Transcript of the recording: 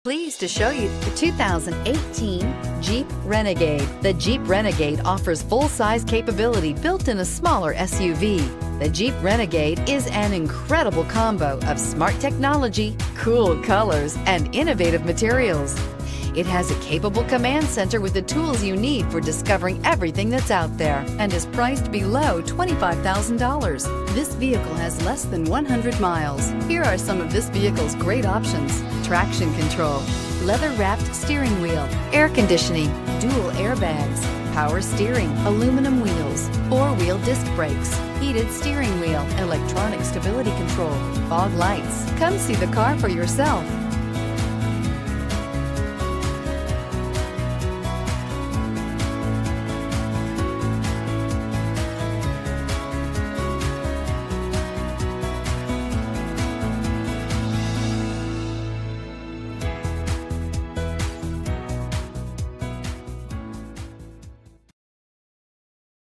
Pleased to show you the 2018 Jeep Renegade. The Jeep Renegade offers full-size capability built in a smaller SUV. The Jeep Renegade is an incredible combo of smart technology, cool colors, and innovative materials. It has a capable command center with the tools you need for discovering everything that's out there and is priced below $25,000. This vehicle has less than 100 miles. Here are some of this vehicle's great options: traction control, leather-wrapped steering wheel, air conditioning, dual airbags, power steering, aluminum wheels, four-wheel disc brakes, heated steering wheel, electronic stability control, fog lights. Come see the car for yourself.